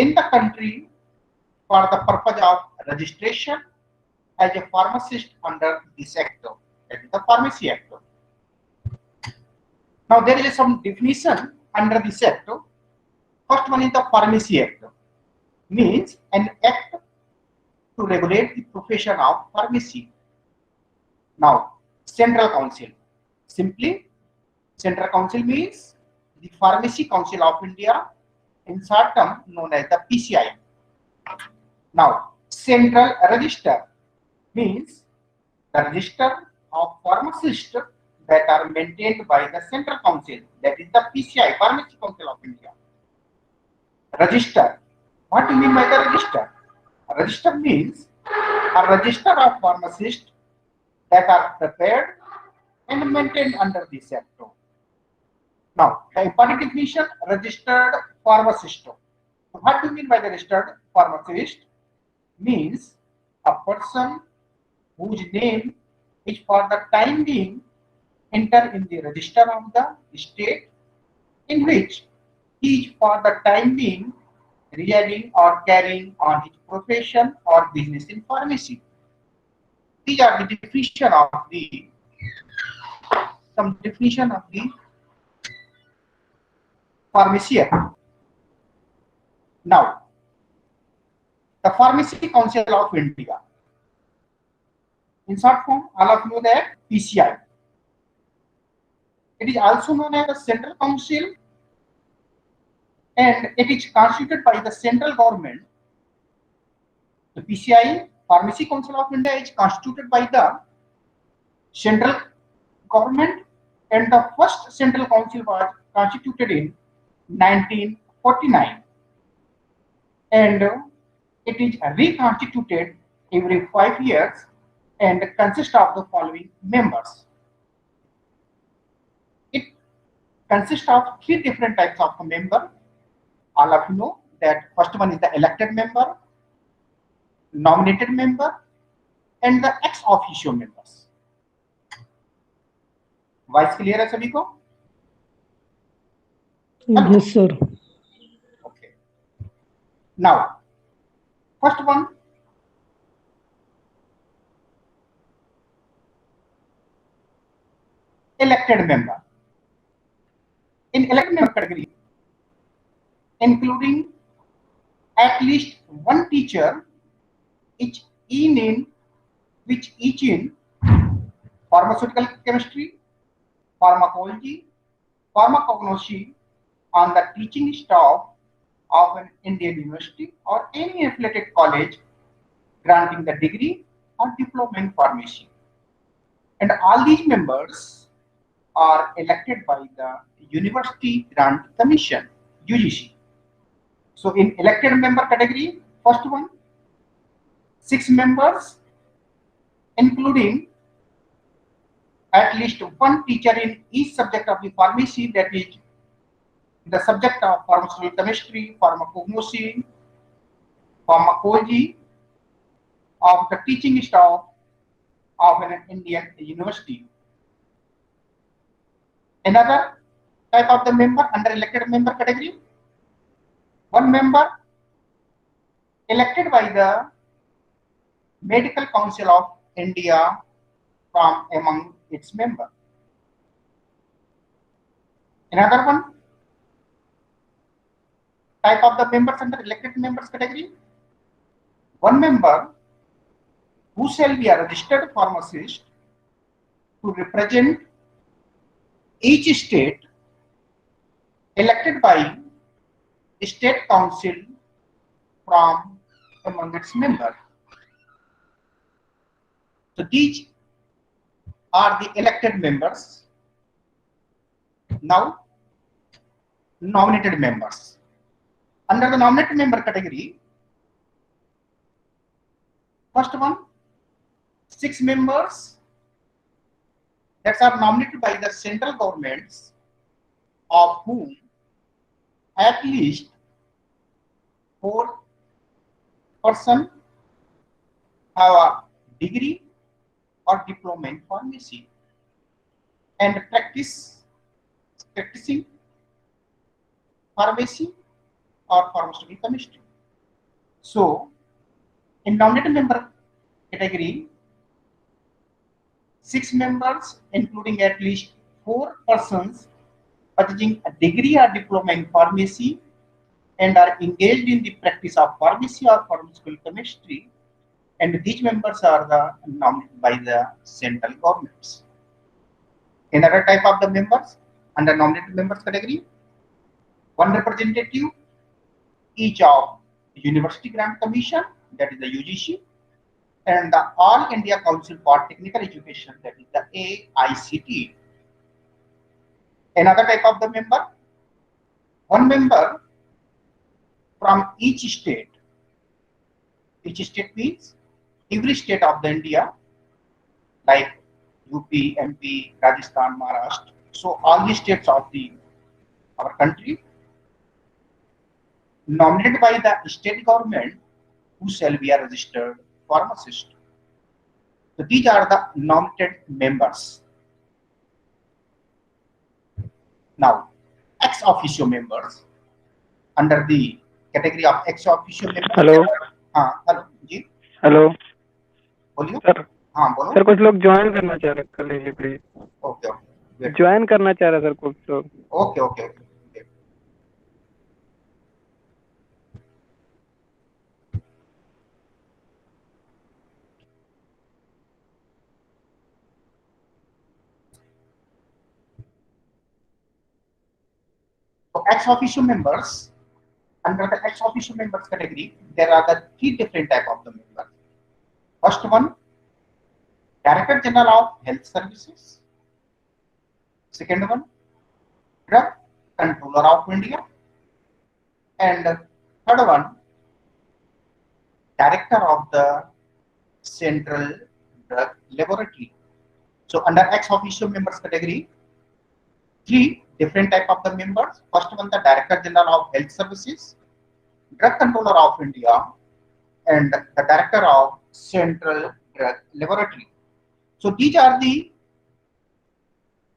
in the country for the purpose of registration as a pharmacist under this act, that is the Pharmacy Act. Now there is some definition under this act. First one is the Pharmacy Act, means an act to regulate the profession of pharmacy. Now, Central Council. Simply, Central Council means the Pharmacy Council of India, in short term known as the PCI. Now, Central Register means the register of pharmacists that are maintained by the Central Council, that is the PCI, Pharmacy Council of India. Register. What do you mean by the register? A register means a register of pharmacists that are prepared and maintained under this act. Now, the important definition, registered pharmacist. What do you mean by the registered pharmacist? Means a person whose name is for the time being entered in the register of the state in which he is for the time being residing or carrying on his profession or business in pharmacy. These are the definition of the Pharmacy Act. Now, the Pharmacy Council of India. In short form, all of you know that PCI. It is also known as the Central Council, and it is constituted by the central government. The PCI, Pharmacy Council of India, is constituted by the central government, and the first Central Council was constituted in 1949, and it is reconstituted every 5 years and consists of the following members. It consists of 3 different types of member. All of you know that first one is the elected member, nominated member, and the ex officio members. Voice clear है सभी को? Yes, sir. Okay. Now, first one, elected member. In elected member category, including at least one teacher, which in pharmaceutical chemistry, pharmacology, pharmacognosy on the teaching staff of an Indian university or any affiliated college granting the degree or diploma in pharmacy. And all these members are elected by the University Grant Commission, UGC. So in elected member category, first one, 6 members, including at least one teacher in each subject of the pharmacy, that is the subject of pharmaceutical chemistry, pharmacognosy, pharmacology of the teaching staff of an Indian university. Another type of the member under elected member category, one member elected by the Medical Council of India from among its members. Another one type of the members under elected members category, one member who shall be a registered pharmacist to represent each state elected by a state council from among its members. So these are the elected members. Now, nominated members. Under the nominated member category, first one, 6 members that are nominated by the central governments, of whom at least 4 persons have a degree or diploma in pharmacy and practicing pharmacy or pharmaceutical chemistry. So, in nominated member category, 6 members, including at least 4 persons possessing a degree or diploma in pharmacy and are engaged in the practice of pharmacy or pharmaceutical chemistry, and these members are nominated by the central governments. Another type of the members under nominated members category, one representative each of University Grant Commission, that is the UGC, and the All India Council for Technical Education, that is the AICTE. Another type of the member, one member from each state. Each state means every state of the India, like UP, MP, Rajasthan, Maharashtra. So all the states of our country nominated by the state government who shall be a registered pharmacist. So these are the nominated members. Now, ex officio members under the category of ex officio members. Hello हाँ hello जी hello बोलिए sir हाँ बोलो sir कुछ लोग join करना चाह रहे कर लीजिए प्लीज ओके ओके ज्वाइन करना चाह रहे सर कुछ लोग okay okay okay So ex officio members, under the ex officio members category, there are the 3 different type of the members. First one, Director General of Health Services. Second one, Drug Controller of India. And third one, Director of the Central Drug Laboratory. So under ex officio members category, 3 different type of the members. First one, the Director General of Health Services, Drug Controller of India, and the Director of Central Drug Laboratory. So these are the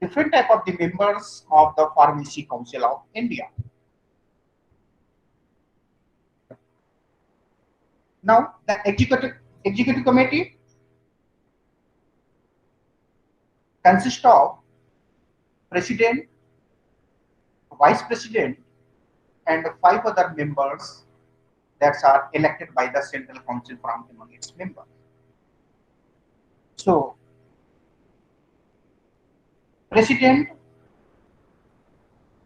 different type of the members of the Pharmacy Council of India. Now the executive committee consists of president, vice president, and 5 other members that are elected by the central council from among its members. So president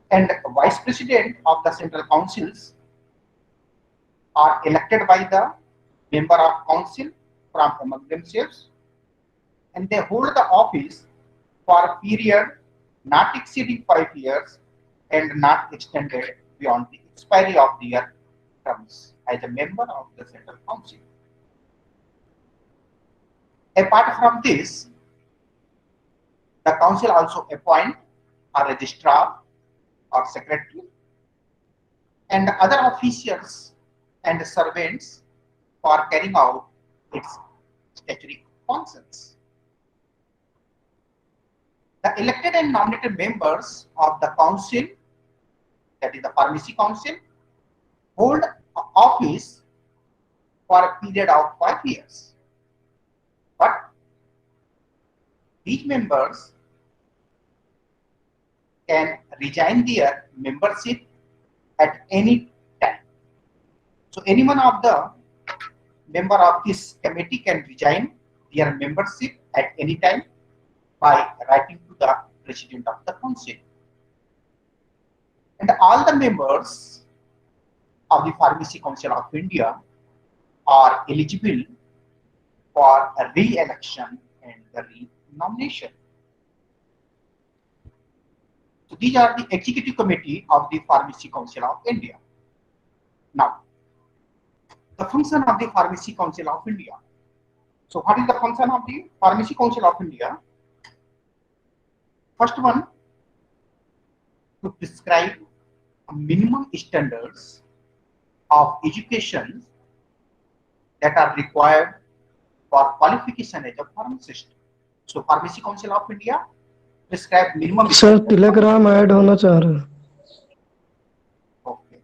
and vice president of the central councils are elected by the member of council from among themselves, and they hold the office for a period not exceeding 5 years and not extended beyond the expiry of their terms as a member of the central council. Apart from this, the council also appoint a registrar or secretary and other officials and servants for carrying out its statutory functions. The elected and nominated members of the council, that is the pharmacy council, hold office for a period of 5 years. But these members can resign their membership at any time. So any one of the member of this committee can resign their membership at any time by writing to the president of the council. And all the members of the Pharmacy Council of India are eligible for a re-election and the re-nomination. So these are the executive committee of the Pharmacy Council of India. Now, the function of the Pharmacy Council of India. So what is the function of the Pharmacy Council of India? First one, to prescribe minimum standards of education that are required for qualification as a pharmacist. So Pharmacy Council of India prescribe minimum. Sir Telegram add होना चाह रहा है. Okay.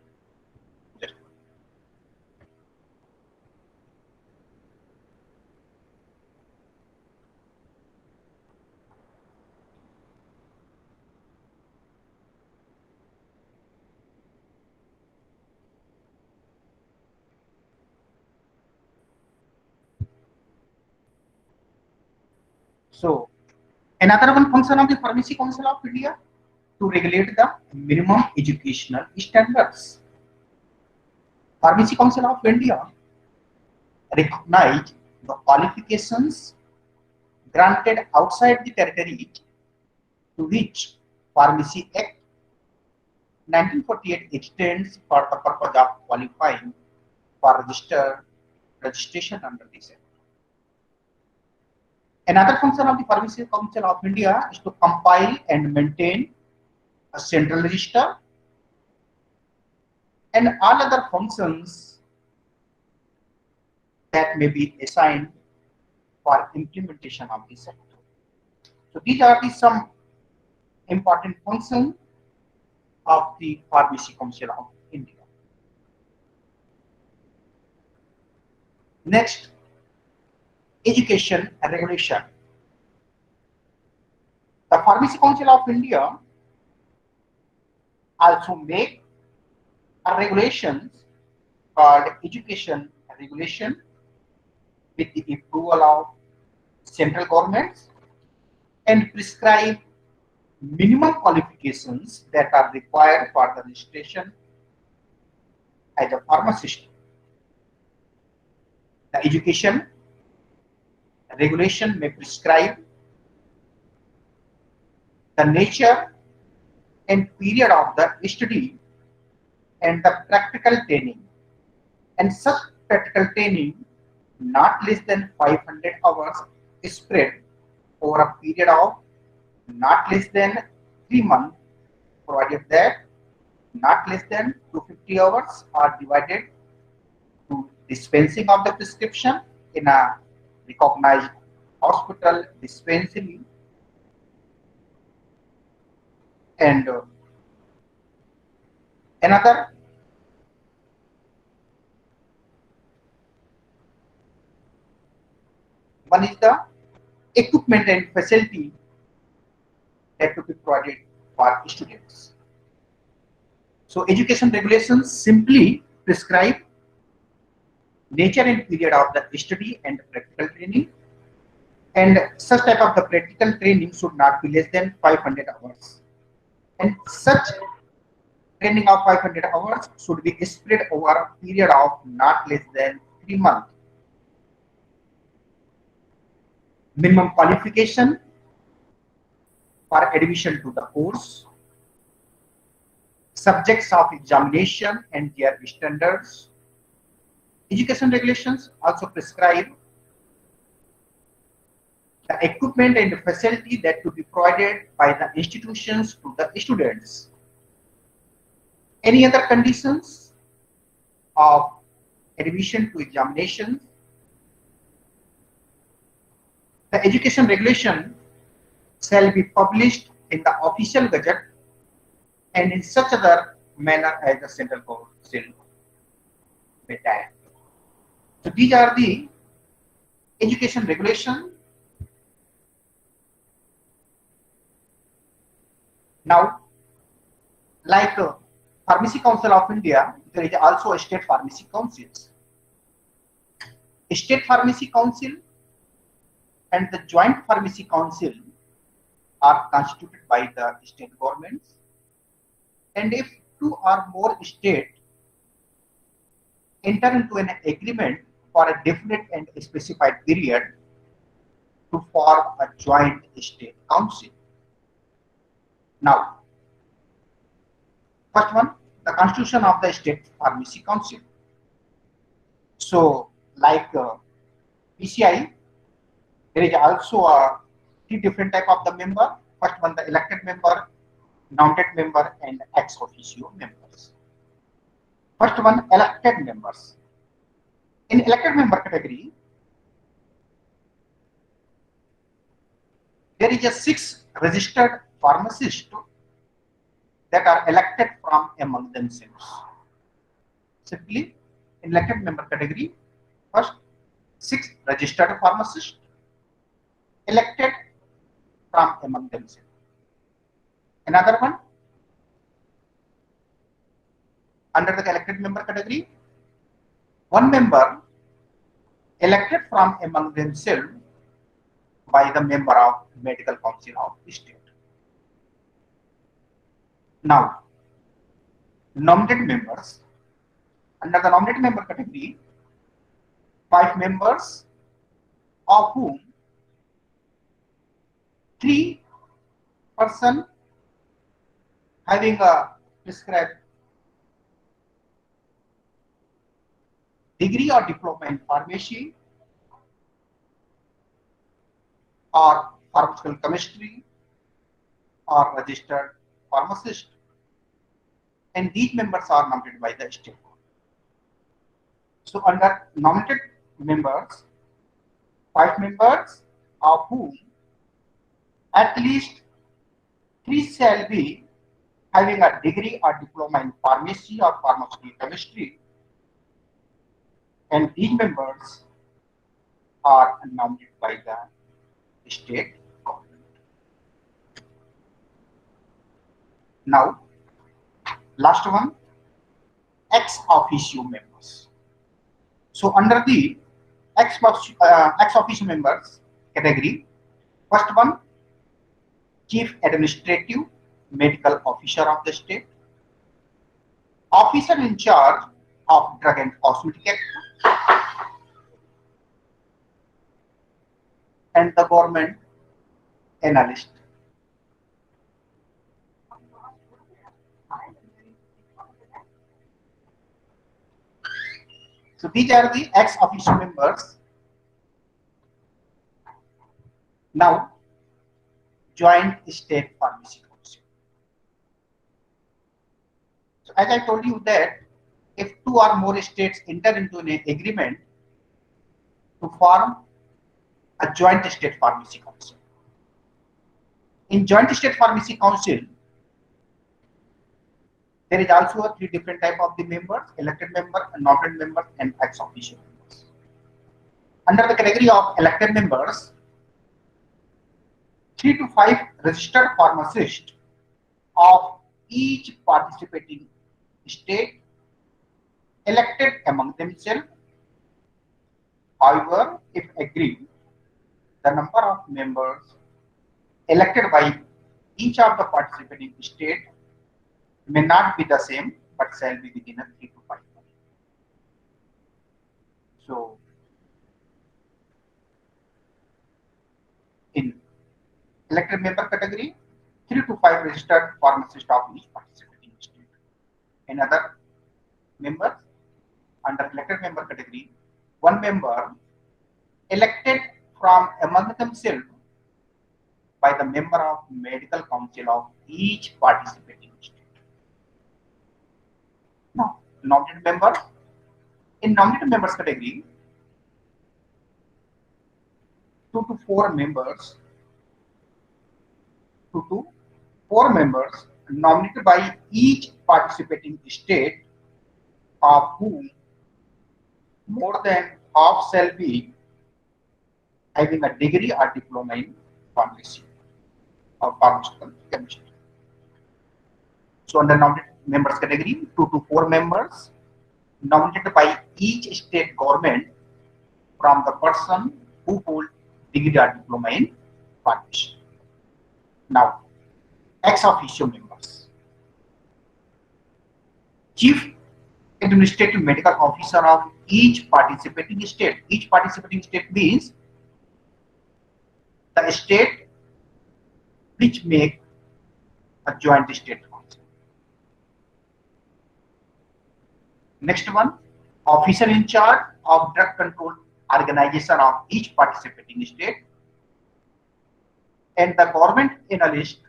So another one function of the Pharmacy Council of India to regulate the minimum educational standards. Pharmacy Council of India recognize the qualifications granted outside the territory to which Pharmacy Act 1948 extends for the purpose of qualifying for registration under this Act. Another function of the Pharmacy Council of India is to compile and maintain a central register, and all other functions that may be assigned for implementation of this Act. So these are the some important functions of the Pharmacy Council of India. Next, education and regulation. The Pharmacy Council of India also make a regulations called education regulation with the approval of central governments and prescribe minimum qualifications that are required for the registration as a pharmacist. The education regulation may prescribe the nature and period of the study and the practical training, and such practical training not less than 500 hours spread over a period of not less than 3 months, provided that not less than 250 hours are divided to dispensing of the prescription in a recognized hospital dispensary, and another one is the equipment and facility that to be provided for students. So education regulations simply prescribe nature and period of the study and practical training, and such type of the practical training should not be less than 500 hours, and such training of 500 hours should be spread over a period of not less than 3 months. Minimum qualification for admission to the course, subjects of examination and their standards. Education regulations also prescribe the equipment and the facility that to be provided by the institutions to the students. Any other conditions of admission to examinations, the education regulation shall be published in the official gazette and in such other manner as the central council may direct. So these are the education regulation. Now, like Pharmacy Council of India, there is also a state pharmacy councils. State Pharmacy Council and the Joint Pharmacy Council are constituted by the state governments, and if 2 or more states enter into an agreement for a definite and specified period to form a joint state council. Now, first one, the constitution of the State Pharmacy Council. So, like PCI, there is also a 3 different type of the member. First one, the elected member, nominated member, and ex officio members. First one, elected members. In elected member category, there is a 6 registered pharmacists that are elected from among themselves. Simply, in elected member category, first 6 registered pharmacists elected from among themselves. Another one, under the elected member category, 1 member elected from among themselves by the member of Medical Council of State. Now, nominated members. Under the nominated member category, 5 members, of whom 3 persons having a prescribed degree or diploma in pharmacy or pharmaceutical chemistry or registered pharmacist, and these members are nominated by the state. So under nominated members, 5 members, of whom at least 3 shall be having a degree or diploma in pharmacy or pharmaceutical chemistry, and these members are nominated by the state government. Now, last one, ex officio members. So under the ex officio members category, first one, Chief Administrative Medical Officer of the state, officer in charge of Drug and Cosmetic Act, and the government analyst. So these are the ex officio members. Now, Joint State Pharmacy Council. So as I told you that if 2 or more states enter into an agreement to form a Joint State Pharmacy Council. In Joint State Pharmacy Council, there is also 3 different type of the members: elected member, nominated members, and ex officio members. Under the category of elected members, 3 to 5 registered pharmacists of each participating state elected among themselves. However, if agreed, the number of members elected by each of the participating state may not be the same, but shall be within a 3 to 5. So, in elected member category, 3 to 5 registered pharmacists of each participating state. In other members, under elected member category, 1 member elected from among themselves by the member of Medical Council of each participating state. Now, nominated members. In nominated members category, 2 to 4 members, 2 to 4 members nominated by each participating state, of whom more than half shall be having a degree or diploma in pharmacy or pharmaceutical chemistry. So under nominated members category, 2 to 4 members nominated by each state government from the person who hold degree or diploma in pharmacy. Now, ex officio members. Chief Administrative Medical Officer of each participating state. Each participating state means the state which make a joint state council. Next one, officer in charge of drug control organization of each participating state, and the government analyst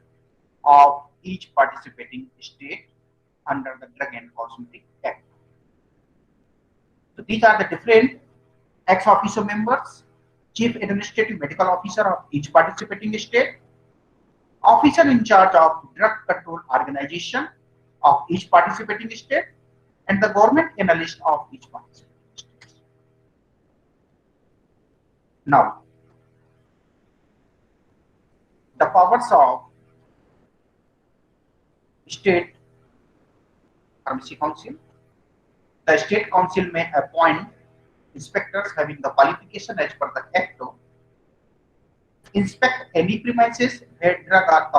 of each participating state under the Drug and Cosmetic Act. So these are the different ex officio members: Chief Administrative Medical Officer of each participating state, officer in charge of drug control organization of each participating state, and the government analyst of each participating state. Now, the powers of State Pharmacy Council. The State Council may appoint inspectors having the qualification as per the Act inspect any premises where drug are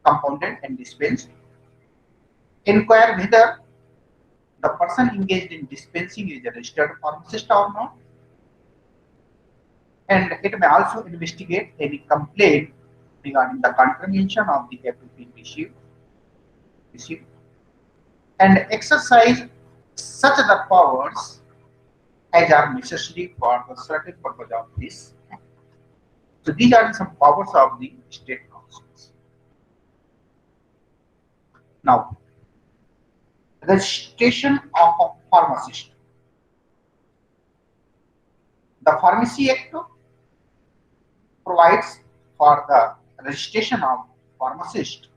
compounded and dispensed, inquire whether the person engaged in dispensing is a registered pharmacist or not, and it may also investigate any complaint regarding the contravention of the FFP received and exercise such other powers as are necessary for the certain purpose of this. So these are some powers of the state councils. Now, registration of a pharmacist. The Pharmacy Act provides for the registration of pharmacist.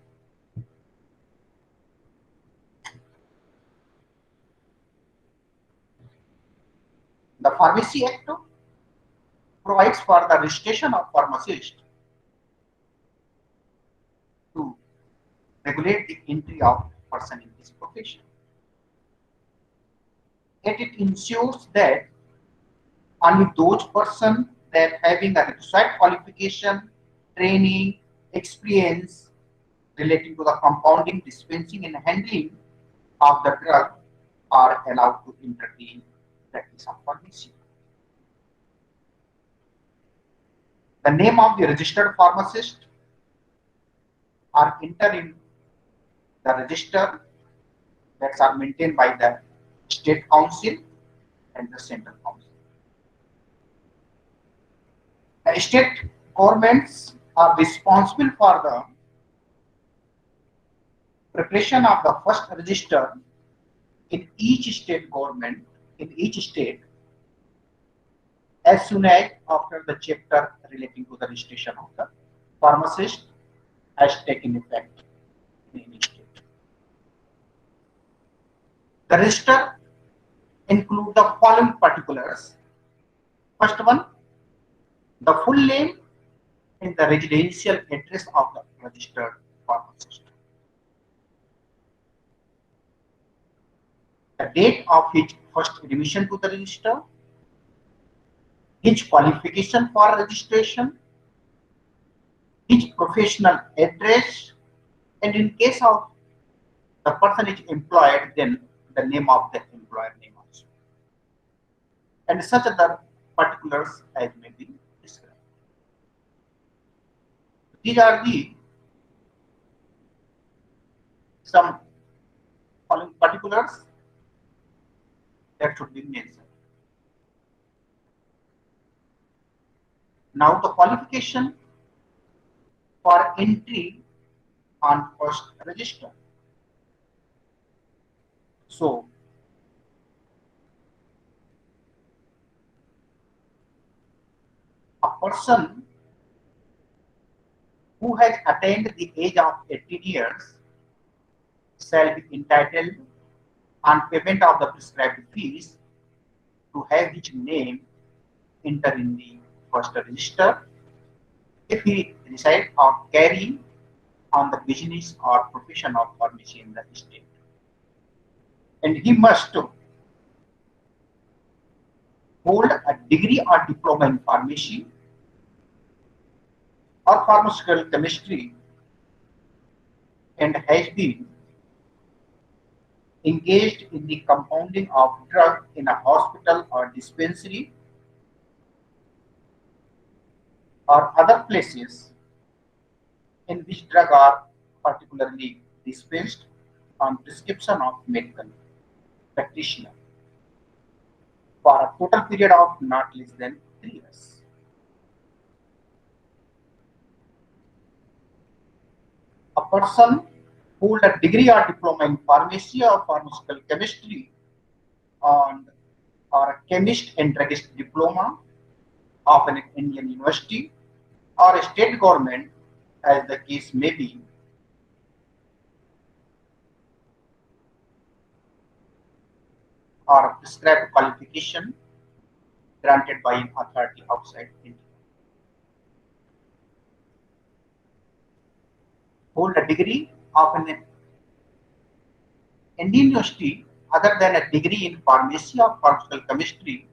The Pharmacy Act provides for the registration of pharmacist to regulate the entry of person in this profession. Yet it ensures that only those persons that having a requisite qualification, training, experience relating to the compounding, dispensing, and handling of the drug are allowed to enter the practice of pharmacy. The name of the registered pharmacist are entered in the register that are maintained by the State Council and the Central Council. The state governments are responsible for the preparation of the first register in each state government, in each state, as soon as after the chapter relating to the registration of the pharmacist has taken effect in any state. The register include the following particulars. First one, the full name and the residential address of the registered pharmacist. The date of his first admission to the register, his qualification for registration, his professional address, and in case of the person is employed, then the name of the employer name also, and such other particulars as may be described. These are the some following particulars that should be mentioned. Now the qualification for entry on first register. So a person who has attained the age of 18 years shall be entitled on payment of the prescribed fees to have his name entered in the first register if he reside or carry on the business or profession of pharmacy in the state. And he must hold a degree or diploma in pharmacy or pharmaceutical chemistry and has been engaged in the compounding of drug in a hospital or dispensary or other places in which drugs are particularly dispensed on prescription of medical practitioner for a total period of not less than 3 years. A person who hold a degree or diploma in pharmacy or pharmaceutical chemistry or a chemist and druggist diploma of an Indian university or a state government, as the case may be, or a prescribed qualification granted by an authority outside India. Hold a degree of an Indian university other than a degree in pharmacy or pharmaceutical chemistry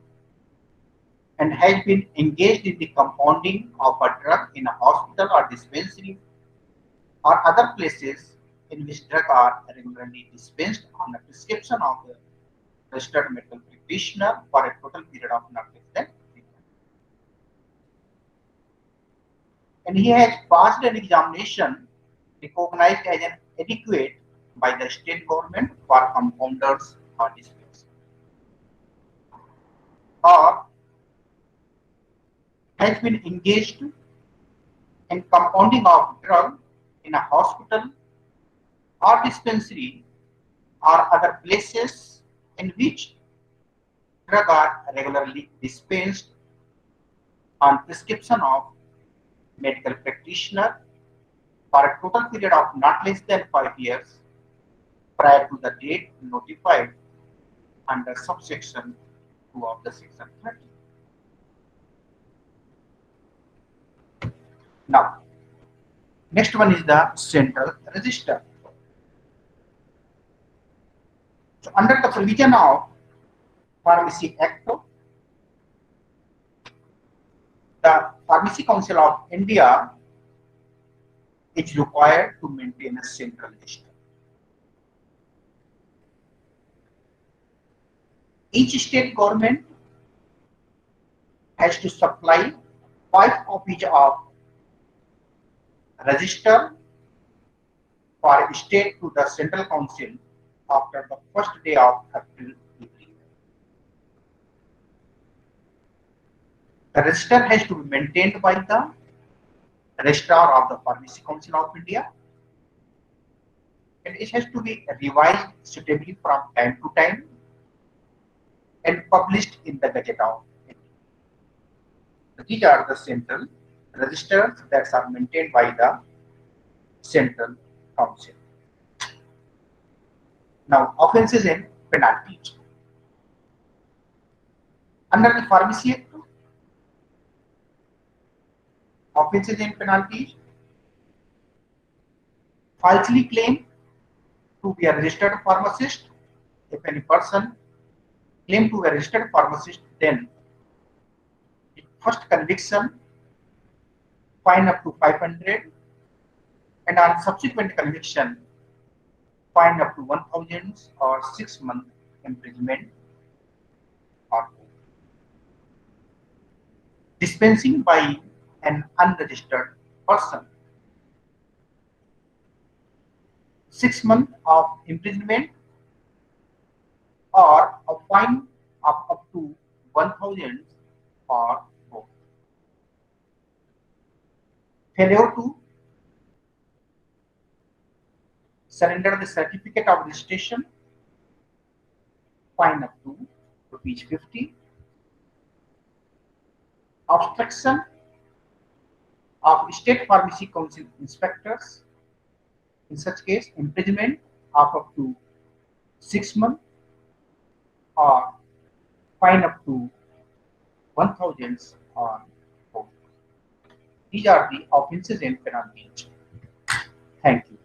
and has been engaged in the compounding of a drug in a hospital or dispensary or other places in which drugs are regularly dispensed on a prescription of the registered medical practitioner for a total period of not less than 3 months. And he has passed an examination recognized as an adequate by the state government for compounders or dispensers, or has been engaged in compounding of drug in a hospital or dispensary or other places in which drugs are regularly dispensed on prescription of medical practitioner for a total period of not less than 5 years prior to the date notified under subsection 2 of the section 30. Now, next one is the central register. So, under the provision of Pharmacy Act, the Pharmacy Council of India is required to maintain a central register. Each state government has to supply 5 copies of register for state to the Central Council after the first day of April every year. The register has to be maintained by the Registrar of the Pharmacy Council of India, and it has to be revised suitably from time to time and published in the Gazette of India. These are the central registers that are maintained by the Central Council. Now, offences and penalties. Under the Pharmacy Act, offences and penalties: falsely claim to be a registered pharmacist. If any person claim to be a registered pharmacist, then first conviction, fine up to 500, and on subsequent conviction, fine up to 1,000 or 6 months imprisonment or more. Dispensing by an unregistered person, 6 months of imprisonment or a fine of up to 1,000 or more. Failure to surrender the certificate of registration, fine up to ₹50. Obstruction of State Pharmacy Council inspectors, in such case imprisonment of up to 6 months or fine up to 1,000 or more. These are the offences and penalties. Thank you.